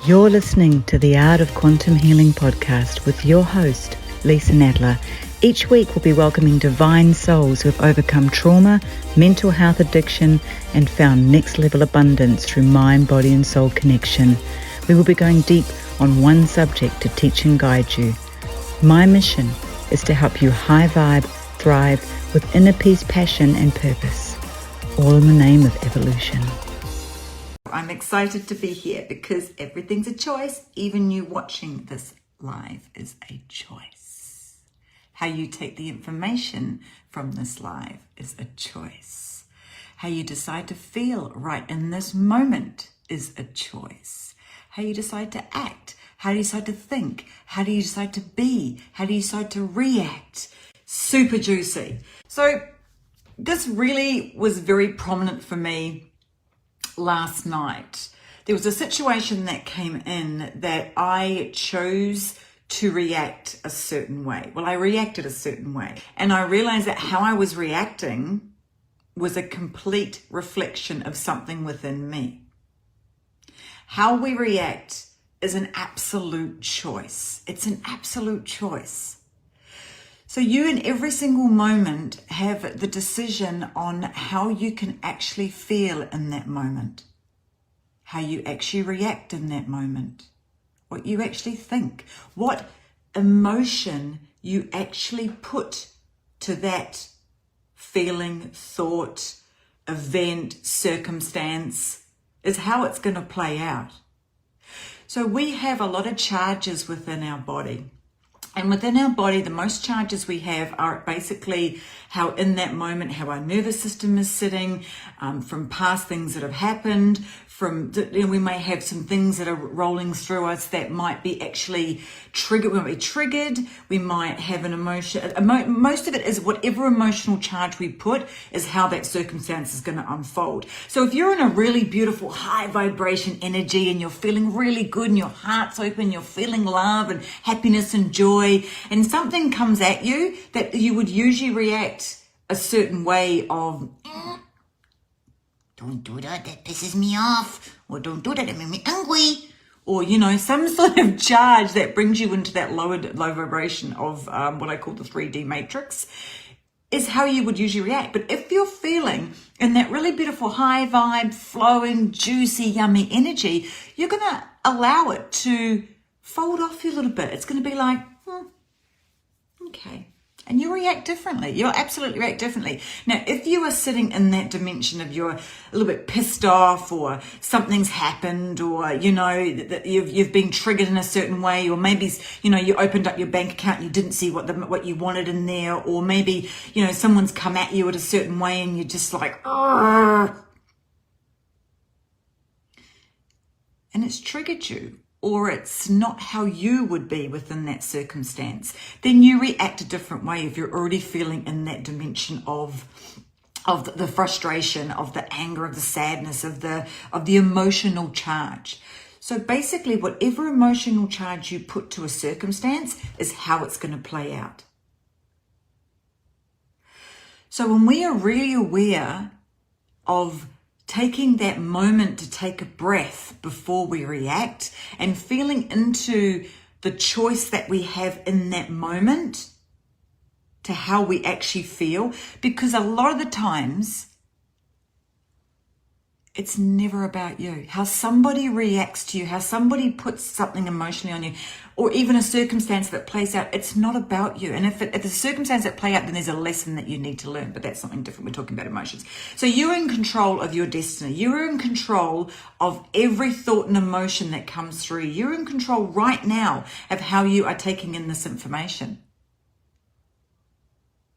You're listening to the Art of Quantum Healing podcast with your host, Lisa Nadler. Each week we'll be welcoming divine souls who have overcome trauma, mental health addiction, and found next level abundance through mind, body, and soul connection. We will be going deep on one subject to teach and guide you. My mission is to help you high vibe, thrive with inner peace, passion, and purpose, all in the name of evolution. I'm excited to be here because everything's a choice. Even you watching this live is a choice. How you take the information from this live is a choice. How you decide to feel right in this moment is a choice. How you decide to act, how do you decide to think, how do you decide to be, how do you decide to react? Super juicy. So this really was very prominent for me last night. There was a situation that came in that I chose to react a certain way. Well, I reacted a certain way, and I realized that how I was reacting was a complete reflection of something within me. How we react is an absolute choice. It's an absolute choice. So you in every single moment have the decision on how you can actually feel in that moment, how you actually react in that moment, what you actually think, what emotion you actually put to that feeling, thought, event, circumstance is how it's going to play out. So we have a lot of charges within our body. And within our body, the most charges we have are basically how in that moment, how our nervous system is sitting, from past things that have happened, we may have some things that are rolling through us that might be actually triggered. We might be triggered. We might have an emotion. Most of it is whatever emotional charge we put is how that circumstance is going to unfold. So if you're in a really beautiful high vibration energy and you're feeling really good and your heart's open, you're feeling love and happiness and joy, and something comes at you that you would usually react a certain way of, don't do that pisses me off, or don't do that makes me angry, or some sort of charge that brings you into that low vibration of what I call the 3D matrix is how you would usually react. But if you're feeling in that really beautiful high vibe, flowing, juicy, yummy energy, you're going to allow it to fold off you a little bit. It's going to be like, okay. And you react differently. You'll absolutely react differently. Now, if you are sitting in that dimension of you're a little bit pissed off, or something's happened, or, that you've been triggered in a certain way, or maybe, you opened up your bank account and you didn't see what you wanted in there, or maybe, someone's come at you at a certain way and you're just like, and it's triggered you, or it's not how you would be within that circumstance, then you react a different way if you're already feeling in that dimension of the frustration, of the anger, of the sadness, of the emotional charge. So basically, whatever emotional charge you put to a circumstance is how it's going to play out. So when we are really aware of taking that moment to take a breath before we react and feeling into the choice that we have in that moment to how we actually feel, because a lot of the times it's never about you. How somebody reacts to you, how somebody puts something emotionally on you, or even a circumstance that plays out, it's not about you. And if the circumstance that play out, then there's a lesson that you need to learn, but that's something different. We're talking about emotions. So you're in control of your destiny. You're in control of every thought and emotion that comes through. You're in control right now of how you are taking in this information.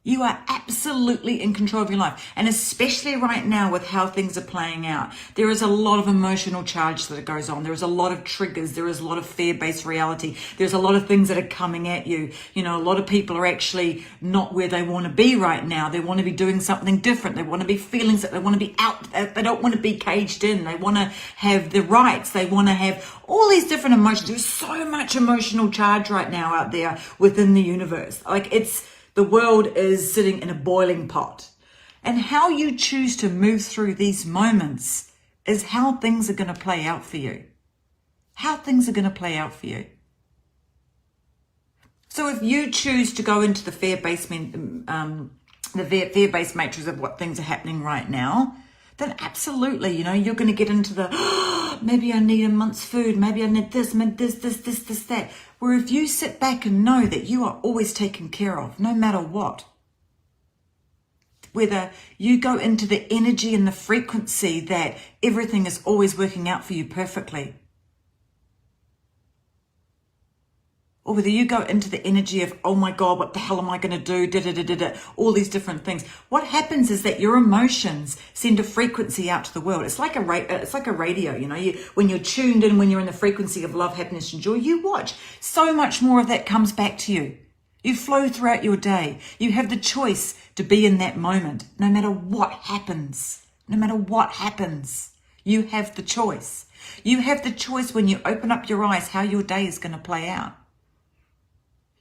You are absolutely in control of your life. And especially right now with how things are playing out, there is a lot of emotional charge that goes on. There is a lot of triggers. There is a lot of fear-based reality. There's a lot of things that are coming at you. A lot of people are actually not where they want to be right now. They want to be doing something different. They want to be feeling that they want to be out. They don't want to be caged in. They want to have the rights. They want to have all these different emotions. There's so much emotional charge right now out there within the universe. The world is sitting in a boiling pot. And how you choose to move through these moments is how things are going to play out for you. how things are going to play out for you. So if you choose to go into the fear-based matrix of what things are happening right now, then absolutely, you're going to get into the, maybe I need a month's food, maybe I need this, that. Where if you sit back and know that you are always taken care of, no matter what, whether you go into the energy and the frequency that everything is always working out for you perfectly, or whether you go into the energy of, oh my God, what the hell am I going to do? All these different things. What happens is that your emotions send a frequency out to the world. It's like a radio, when you're tuned in, when you're in the frequency of love, happiness, and joy, you watch. So much more of that comes back to you. You flow throughout your day. You have the choice to be in that moment, no matter what happens. No matter what happens, you have the choice. You have the choice when you open up your eyes how your day is going to play out.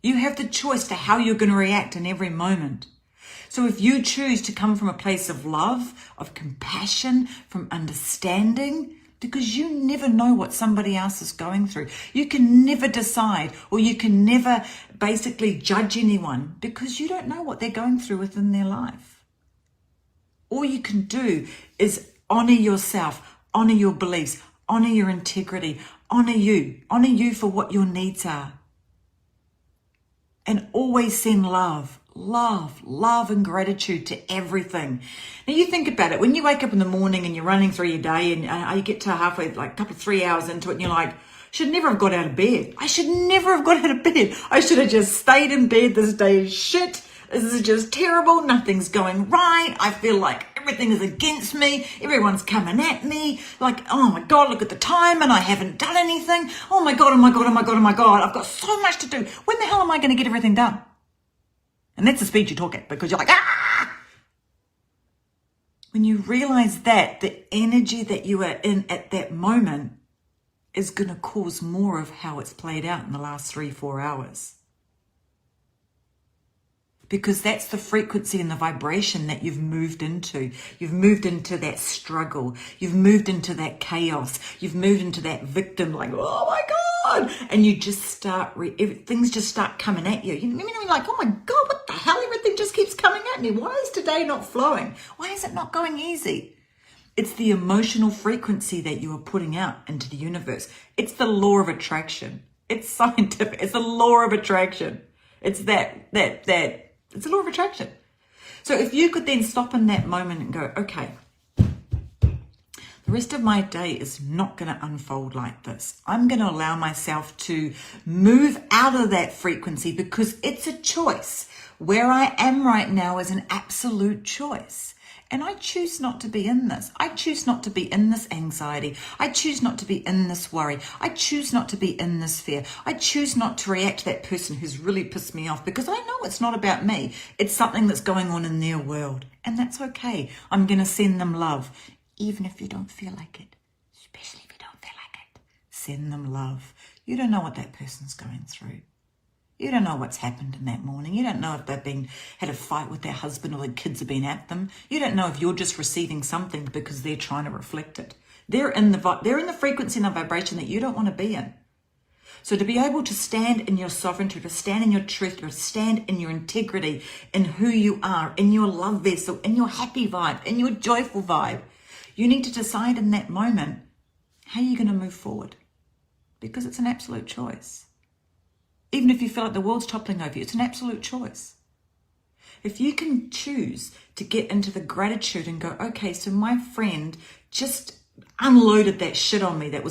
You have the choice to how you're going to react in every moment. So if you choose to come from a place of love, of compassion, from understanding, because you never know what somebody else is going through. You can never decide, or you can never basically judge anyone because you don't know what they're going through within their life. All you can do is honor yourself, honor your beliefs, honor your integrity, honor you for what your needs are. And always send love and gratitude to everything. Now you think about it, when you wake up in the morning and you're running through your day and you get to halfway, like a couple of 3 hours into it, and you're like, should never have got out of bed. I should never have got out of bed. I should have just stayed in bed. This day is shit. This is just terrible. Nothing's going right. I feel like everything is against me. Everyone's coming at me. Like, oh my God, look at the time and I haven't done anything. Oh my God. I've got so much to do. When the hell am I going to get everything done? And that's the speed you talk at, because you're like, ah! When you realize that the energy that you are in at that moment is going to cause more of how it's played out in the last 3-4 hours. Because that's the frequency and the vibration that you've moved into. You've moved into that struggle. You've moved into that chaos. You've moved into that victim, like, oh my God. And you just start, things just start coming at you. You mean, like, oh my God, what the hell? Everything just keeps coming at me. Why is today not flowing? Why is it not going easy? It's the emotional frequency that you are putting out into the universe. It's the law of attraction. It's scientific. It's the law of attraction. It's it's the law of attraction. So if you could then stop in that moment and go, okay, the rest of my day is not going to unfold like this. I'm going to allow myself to move out of that frequency because it's a choice. Where I am right now is an absolute choice. And I choose not to be in this. I choose not to be in this anxiety. I choose not to be in this worry. I choose not to be in this fear. I choose not to react to that person who's really pissed me off because I know it's not about me. It's something that's going on in their world. And that's okay. I'm going to send them love, even if you don't feel like it. Especially if you don't feel like it. Send them love. You don't know what that person's going through. You don't know what's happened in that morning. You don't know if they've had a fight with their husband or their kids have been at them. You don't know if you're just receiving something because they're trying to reflect it. They're in the frequency and the vibration that you don't want to be in. So to be able to stand in your sovereignty, to stand in your truth, to stand in your integrity, in who you are, in your love vessel, in your happy vibe, in your joyful vibe, you need to decide in that moment how you're going to move forward, because it's an absolute choice. Even if you feel like the world's toppling over you, it's an absolute choice. If you can choose to get into the gratitude and go, okay, so my friend just unloaded that shit on me that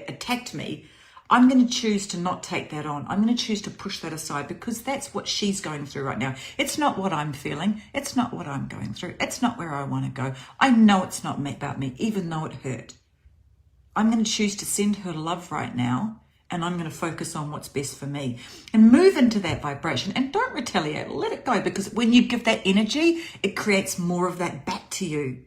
attacked me, I'm going to choose to not take that on. I'm going to choose to push that aside because that's what she's going through right now. It's not what I'm feeling. It's not what I'm going through. It's not where I want to go. I know it's not about me, even though it hurt. I'm going to choose to send her love right now. And I'm going to focus on what's best for me and move into that vibration and don't retaliate. Let it go, because when you give that energy, it creates more of that back to you.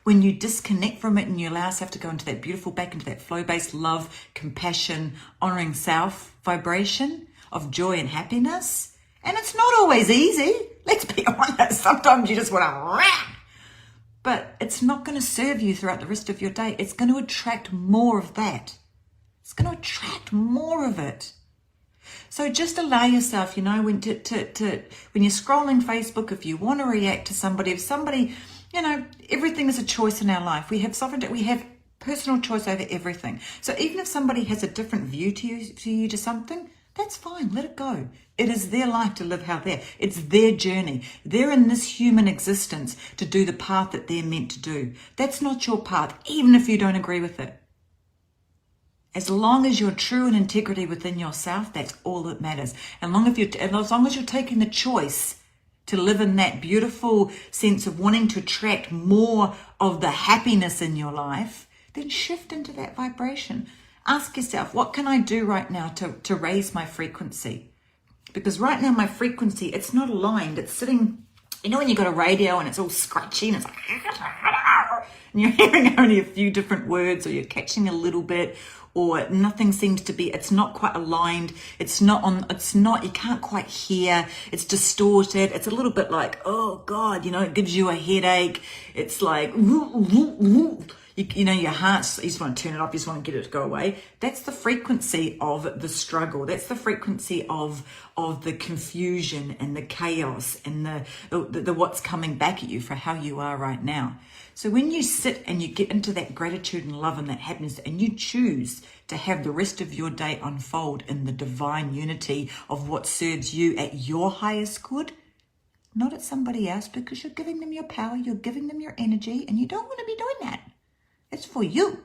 When you disconnect from it and you allow yourself to go into that beautiful, back into that flow-based love, compassion, honoring self vibration of joy and happiness. And it's not always easy. Let's be honest. Sometimes you just want to rap. But it's not going to serve you throughout the rest of your day. It's going to attract more of that. It's going to attract more of it. So just allow yourself, when when you're scrolling Facebook, if you want to react to somebody, if somebody, everything is a choice in our life. We have sovereignty, we have personal choice over everything. So even if somebody has a different view to you to something, that's fine. Let it go. It is their life to live how they're. It's their journey. They're in this human existence to do the path that they're meant to do. That's not your path, even if you don't agree with it. As long as you're true and integrity within yourself, that's all that matters. And as long as you're taking the choice to live in that beautiful sense of wanting to attract more of the happiness in your life, then shift into that vibration. Ask yourself, what can I do right now to raise my frequency? Because right now my frequency, it's not aligned. It's sitting, when you've got a radio and it's all scratchy and it's like, and you're hearing only a few different words, or you're catching a little bit, or nothing seems to be, it's not quite aligned. You can't quite hear. It's distorted. It's a little bit like, oh God, it gives you a headache. It's like, your heart, you just want to turn it off, you just want to get it to go away. That's the frequency of the struggle. That's the frequency of the confusion and the chaos and the what's coming back at you for how you are right now. So when you sit and you get into that gratitude and love and that happiness, and you choose to have the rest of your day unfold in the divine unity of what serves you at your highest good, not at somebody else, because you're giving them your power, you're giving them your energy, and you don't want to be doing that. It's for you.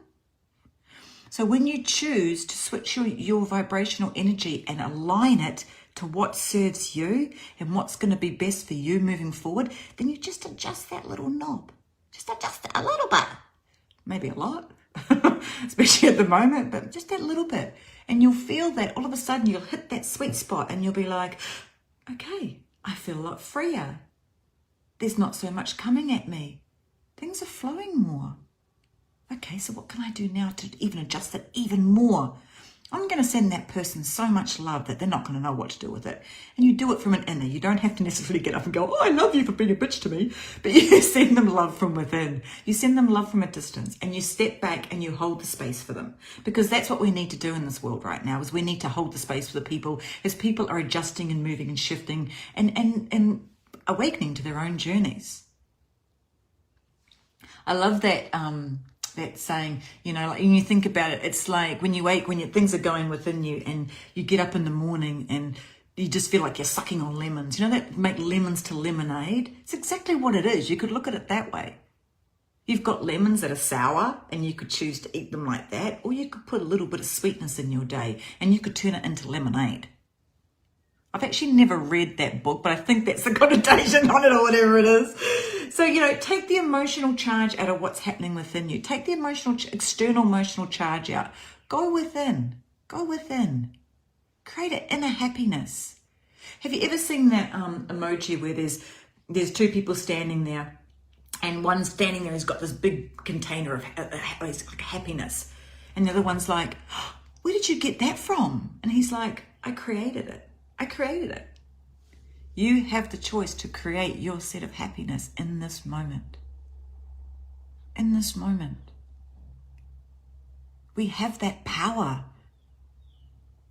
So when you choose to switch your vibrational energy and align it to what serves you and what's going to be best for you moving forward, then you just adjust that little knob. Just adjust it a little bit. Maybe a lot, especially at the moment, but just that little bit. And you'll feel that all of a sudden you'll hit that sweet spot and you'll be like, okay, I feel a lot freer. There's not so much coming at me. Things are flowing more. Okay, so what can I do now to even adjust it even more? I'm going to send that person so much love that they're not going to know what to do with it. And you do it from an inner. You don't have to necessarily get up and go, oh, I love you for being a bitch to me. But you send them love from within. You send them love from a distance, and you step back and you hold the space for them. Because that's what we need to do in this world right now, is we need to hold the space for the people as people are adjusting and moving and shifting and awakening to their own journeys. I love that that saying, like when you think about it, it's like when you wake, things are going within you and you get up in the morning and you just feel like you're sucking on lemons. That make lemons to lemonade? It's exactly what it is. You could look at it that way. You've got lemons that are sour and you could choose to eat them like that, or you could put a little bit of sweetness in your day and you could turn it into lemonade. I've actually never read that book, but I think that's the connotation on it or whatever it is. So, take the emotional charge out of what's happening within you. Take the external emotional charge out. Go within. Go within. Create an inner happiness. Have you ever seen that emoji where there's two people standing there, and one's standing there who's got this big container of happiness, and the other one's like, oh, where did you get that from? And he's like, I created it. I created it. You have the choice to create your set of happiness in this moment. In this moment. We have that power.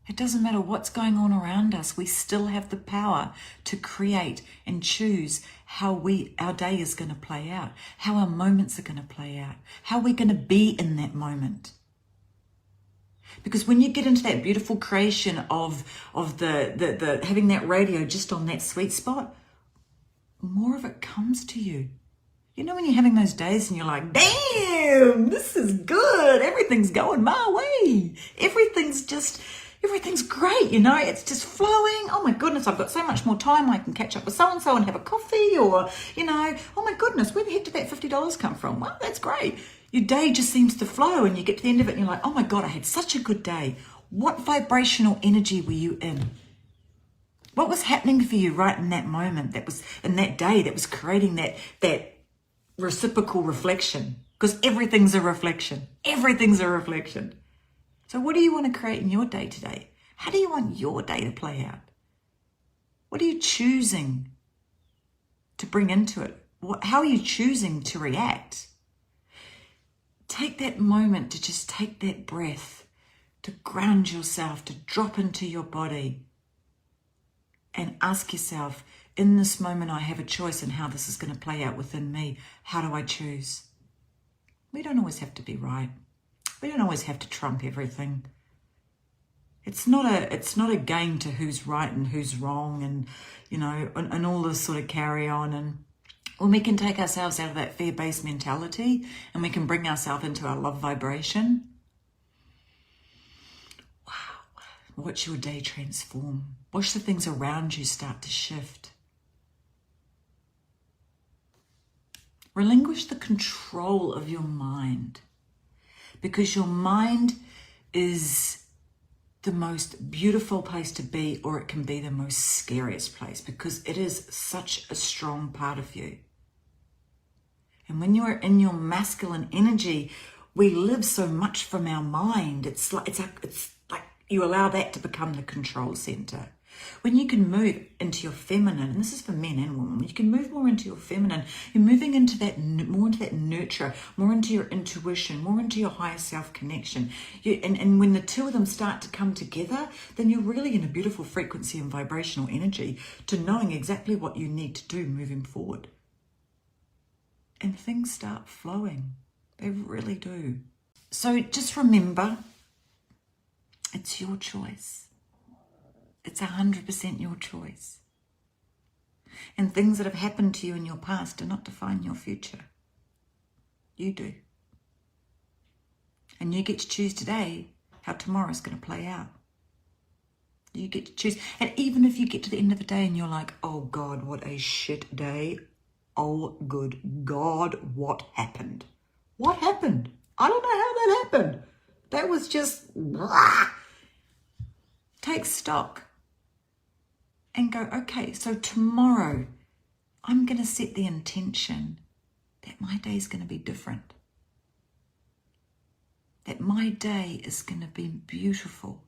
It doesn't matter what's going on around us. We still have the power to create and choose how our day is going to play out, how our moments are going to play out, how we're going to be in that moment. Because when you get into that beautiful creation of the having that radio just on that sweet spot, more of it comes to you. When you're having those days and you're like, damn, this is good. Everything's going my way. Everything's great, it's just flowing. Oh my goodness, I've got so much more time. I can catch up with so-and-so and have a coffee, or, oh my goodness, where the heck did that $50 come from? Well, that's great. Your day just seems to flow and you get to the end of it and you're like, oh my God, I had such a good day. What vibrational energy were you in? What was happening for you right in that moment, that was in that day, that was creating that reciprocal reflection? Because everything's a reflection. Everything's a reflection. So what do you want to create in your day today? How do you want your day to play out? What are you choosing to bring into it? How are you choosing to react? Take that moment to just take that breath. to ground yourself, to drop into your body and ask yourself, in this moment, I have a choice in how this is going to play out within me. How do I choose? We don't always have to be right. We don't always have to trump everything. It's not a game to who's right and who's wrong and, you know, and all this sort of carry on. And when we can take ourselves out of that fear-based mentality and we can bring ourselves into our love vibration, wow, watch your day transform. Watch the things around you start to shift. Relinquish the control of your mind, because your mind is the most beautiful place to be, or it can be the most scariest place, because it is such a strong part of you. And when you're in your masculine energy, we live so much from our mind. It's like you allow that to become the control center. When you can move into your feminine, and this is for men and women, when you can move more into your feminine, you're moving into that, more into that nurture, more into your intuition, more into your higher self connection. And when the two of them start to come together, then you're really in a beautiful frequency and vibrational energy to knowing exactly what you need to do moving forward. And things start flowing. They really do. So just remember, it's your choice. It's 100% your choice. And things that have happened to you in your past do not define your future. You do. And you get to choose today how tomorrow's going to play out. You get to choose. And even if you get to the end of the day and you're like, oh God, what a shit day. Oh good God, what happened? What happened? I don't know how that happened. That was just... Take stock. And go, okay, so tomorrow I'm going to set the intention that my day is going to be different. That my day is going to be beautiful.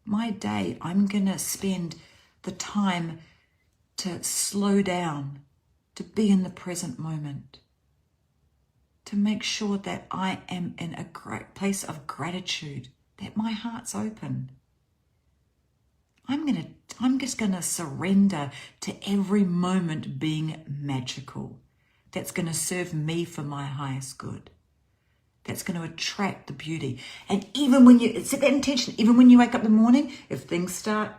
My day, I'm going to spend the time to slow down, to be in the present moment, to make sure that I am in a great place of gratitude, that my heart's open. I'm just going to surrender to every moment being magical. That's going to serve me for my highest good. That's going to attract the beauty. And even when you set that intention, even when you wake up in the morning, if things start,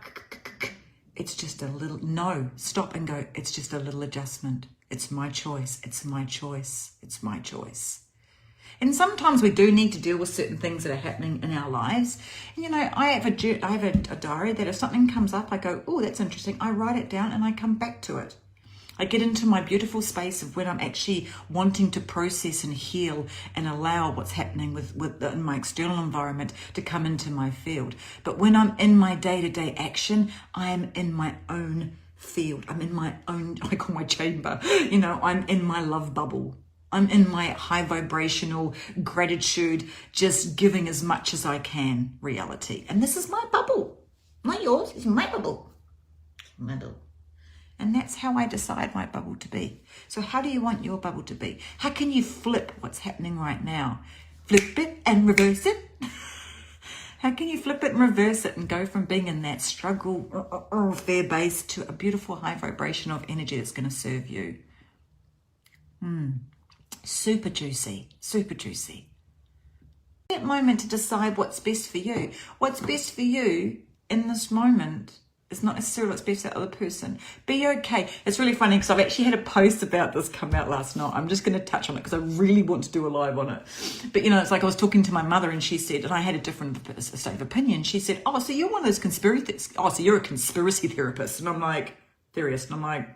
it's just a little, no, stop and go, it's just a little adjustment. It's my choice. It's my choice. It's my choice. And sometimes we do need to deal with certain things that are happening in our lives. And, you know, I have a diary that if something comes up, I go, oh, that's interesting. I write it down and I come back to it. I get into my beautiful space of when I'm actually wanting to process and heal and allow what's happening in my external environment to come into my field. But when I'm in my day-to-day action, I am in my own field. I'm in my own, I call my chamber. You know, I'm in my love bubble. I'm in my high vibrational gratitude, just giving as much as I can reality. And this is my bubble. Not yours, it's my bubble. My bubble. And that's how I decide my bubble to be. So how do you want your bubble to be? How can you flip what's happening right now? Flip it and reverse it. How can you flip it and reverse it and go from being in that struggle, fear base, to a beautiful high vibration of energy that's going to serve you? Super juicy, super juicy. That moment to decide what's best for you. What's best for you in this moment is not necessarily what's best for the other person. Be okay. It's really funny because I've actually had a post about this come out last night. I'm just going to touch on it because I really want to do a live on it. But, you know, it's like I was talking to my mother and she said, and I had a different state of opinion. She said, oh, so you're one of those so you're a conspiracy therapist. And I'm like, theorist. And I'm like,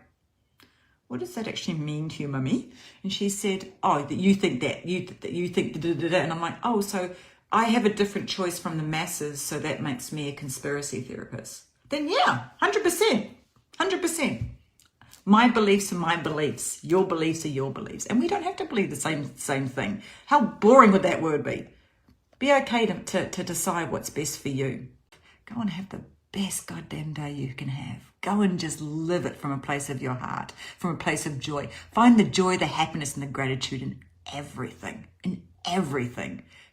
what does that actually mean to you, mummy? And she said, oh, that you think that, you think da-da-da-da. And I'm like, oh, so I have a different choice from the masses, so that makes me a conspiracy therapist. Then yeah, 100%, 100%. My beliefs are my beliefs. Your beliefs are your beliefs. And we don't have to believe the same thing. How boring would that word be? Be okay to decide what's best for you. Go and have the best goddamn day you can have. Go and just live it from a place of your heart, from a place of joy. Find the joy, the happiness, and the gratitude in everything,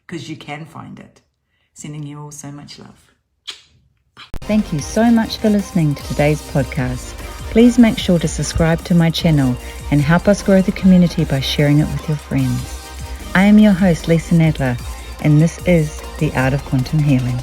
because you can find it. Sending you all so much love. Thank you so much for listening to today's podcast. Please make sure to subscribe to my channel and help us grow the community by sharing it with your friends. I am your host, Lisa Nadler, and this is The Art of Quantum Healing.